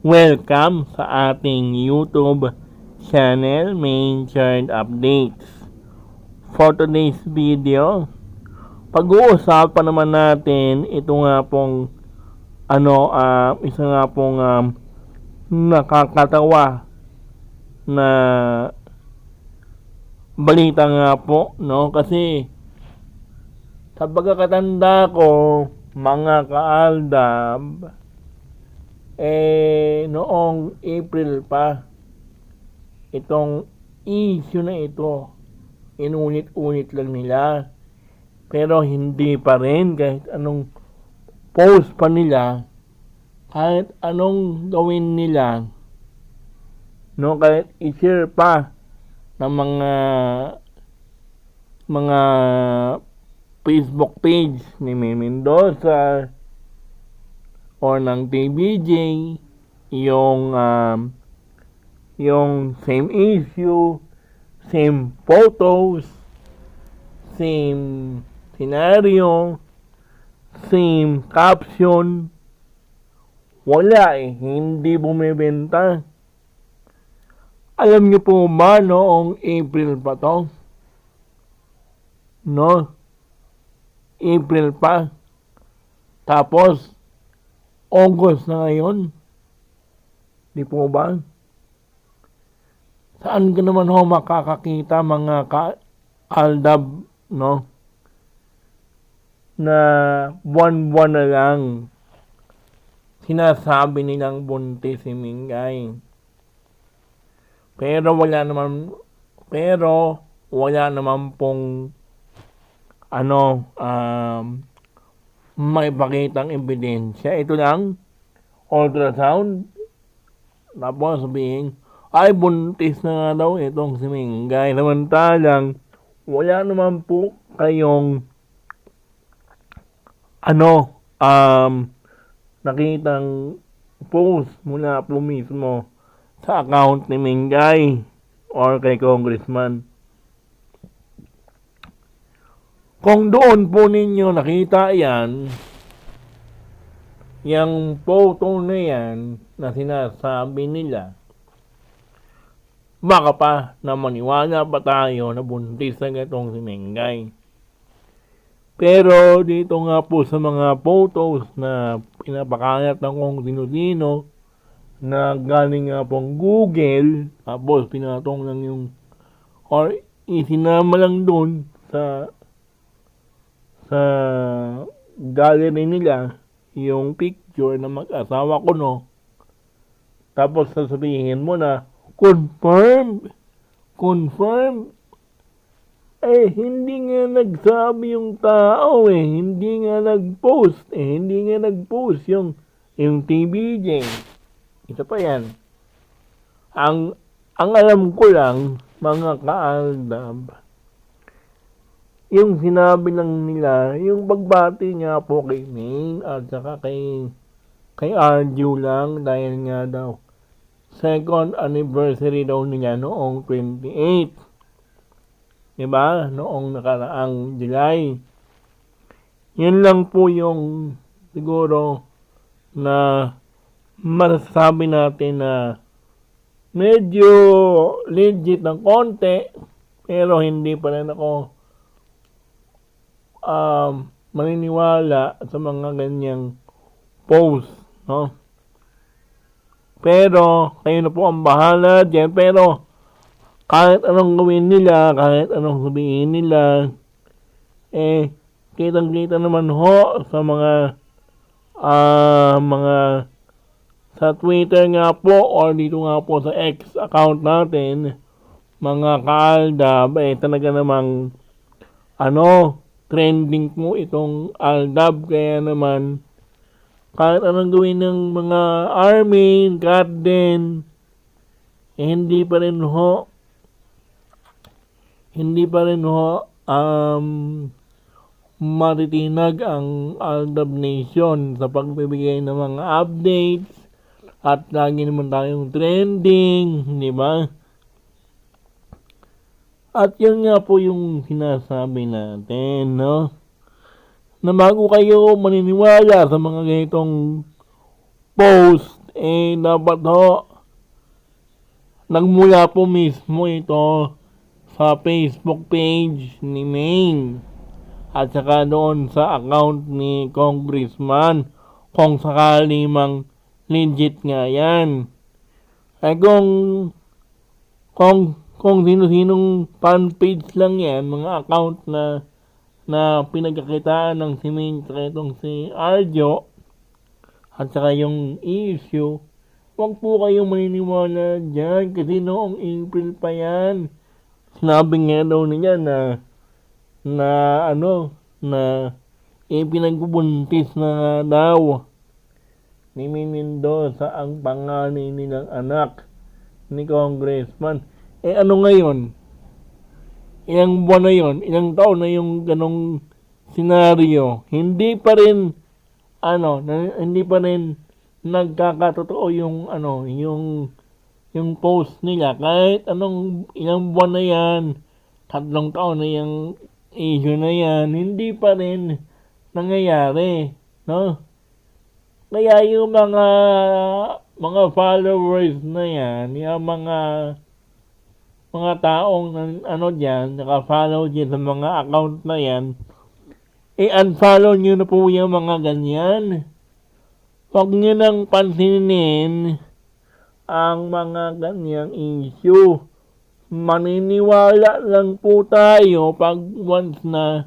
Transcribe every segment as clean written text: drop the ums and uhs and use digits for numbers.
Welcome sa ating YouTube channel, Main Chart Updates. For today's video, pag-uusapan naman natin ito nga pong isa nga pong nakakatawa na balita nga po, no? Kasi sa pagkakatanda ko, mga kaaldab, noong April pa, itong issue na ito, inunit-unit lang nila. Pero hindi pa rin, kahit anong post pa nila, kahit anong gawin nila, no, kahit i-share pa ng mga Facebook page ni May Mendoza or ng TVJ, yung same issue, same photos, same scenario, same caption, wala hindi bumibenta. Alam niyo po ba noong April pa to? No? April pa. Tapos August na ngayon. Di po ba? Saan ka naman ho makakakita mga ka-aldab, no? Na buwan-buwan na lang sinasabi nilang buntis si Mingay. Pero wala naman pong may pakitang ebidensya. Ito lang, ultrasound, tapos sabihin, ay buntis na nga daw itong si Mingay. Samantalang, wala naman po kayong nakitang post mula po mismo sa account ni Mingay or kay Congressman. Kung doon po ninyo nakita yan, yung photo na yan na sinasabi nila, baka pa na maniwala pa tayo na buntis na itong si Mingay. Pero dito nga po sa mga photos na pinapakalat ng kung sino-sino na galing nga pong Google, tapos pinatong lang yung or isinama lang doon sa gallery nila yung picture na mag-asawa ko, no? Tapos sasabihin mo na confirm, hindi nga nagsabi yung tao hindi nga nag-post yung TVJ. Ito pa yan. Ang alam ko lang, mga kaaldab, yung sinabi lang nila, yung pagbati nga po kay Maine at saka kay Arju lang dahil nga daw second anniversary daw nila noong 28. Diba? Noong nakaraang July. Yun lang po yung siguro na masasabi natin na medyo legit ng konti, pero hindi pa rin ako maniniwala sa mga ganyang post, no? Pero kayo na po ang bahala dyan. Pero kahit anong gawin nila, kahit anong sabihin nila, kitang-kita naman ho sa mga sa Twitter nga po or dito nga po sa X account natin, mga kaaldab, talaga namang trending po itong aldab. Kaya naman kahit anong gawin ng mga army, garden, hindi pa rin ho matitinag ang Aldab Nation sa pagbibigay ng mga updates at lagi naman tayong trending, di ba? At yun nga po yung sinasabi natin, no? Na bago kayo maniniwala sa mga ganitong post, dapat nagmula po mismo ito sa Facebook page ni Maine at saka doon sa account ni Congressman kung sakali mang legit nga yan. Ay kung sino-sinong fan page lang yan, mga account na pinagkakitaan ng si Maine at itong si Arjo at saka yung issue, huwag po kayong maniniwala dyan kasi noong April pa yan. Sinabi nga daw niya na ipinagbubuntis na daw ni Mendoza ang panganay nilang anak ni Congressman. Ano ngayon? Ilang buwan na yon? Ilang taon na yung ganong senaryo? Hindi pa rin nagkakatotoo yung post nila. Kahit ilang buwan na yan, 3 taon na yung issue na yan, hindi pa rin nangyayari, no? Kaya yung mga followers na yan, yung mga taong diyan, naka-follow dyan sa mga account na yan, unfollow nyo na po yung mga ganyan. Huwag nyo nang pansinin ang mga ganyang issue. Maniniwala lang po tayo pag once na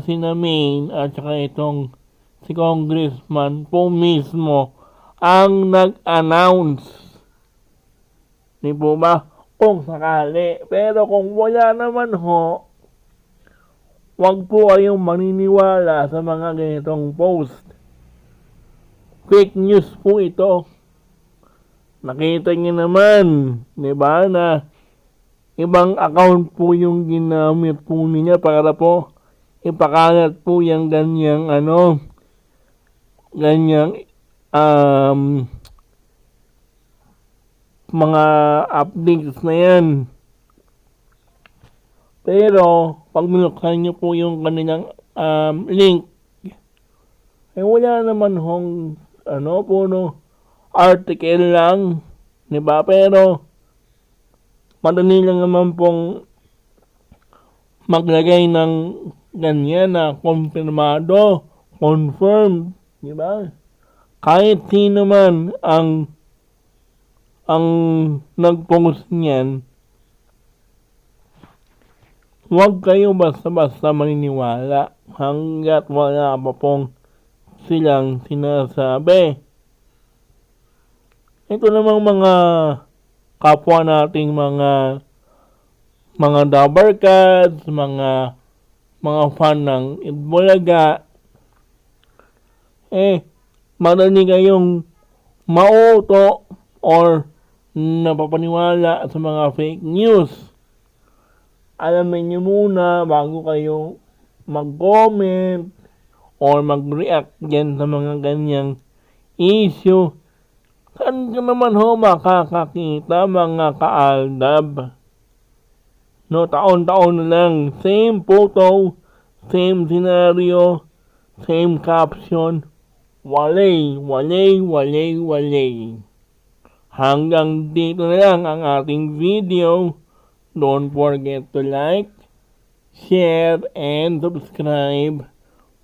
sina Maine at saka itong si Congressman po mismo ang nag-announce. Di po ba? Kung sakali. Pero kung wala naman huwag po kayong maniniwala sa mga ganitong post. Fake news po ito. Nakita niyo naman, di ba, na ibang account po yung ginamit po niya para po ipakalat po yung ganyang mga updates na yan. Pero pag binuksan nyo po yung kanilang link, wala naman article lang, di ba? Pero madali lang naman pong maglagay ng ganyan na konfirmado, confirmed, di ba? Kahit sino man ang nag-post niyan, huwag kayo basta-basta maniniwala hanggat wala pa pong silang sinasabi. Ito namang mga kapwa nating mga dabarkads, mga fan ng Itbulaga, madali kayong mauto or napapaniwala sa mga fake news. Alamin niyo muna bago kayo mag-comment or mag-react dyan sa mga ganyang issue. Saan ka naman makakakita mga kaaldab? No, taon-taon na lang, same photo, same scenario, same caption, walay. Hanggang dito na lang ang ating video. Don't forget to like, share, and subscribe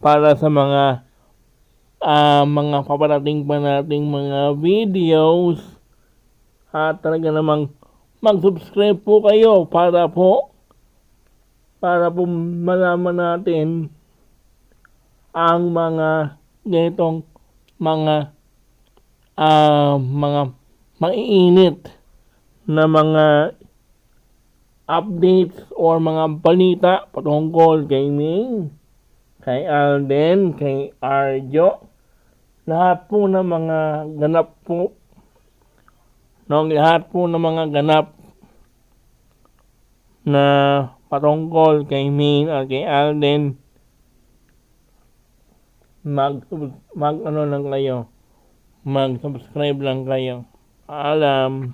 para sa mga paparating pa nating mga videos. At talaga namang mag-subscribe po kayo para po malaman natin ang mga ganitong mga maiinit na mga updates or mga balita patungkol kay Ming, kay Alden, kay Arjo. Lahat po ng mga ganap po, lahat po ng mga ganap na patungkol kay Ming at kay Alden, mag-subscribe lang kayo. Paalam.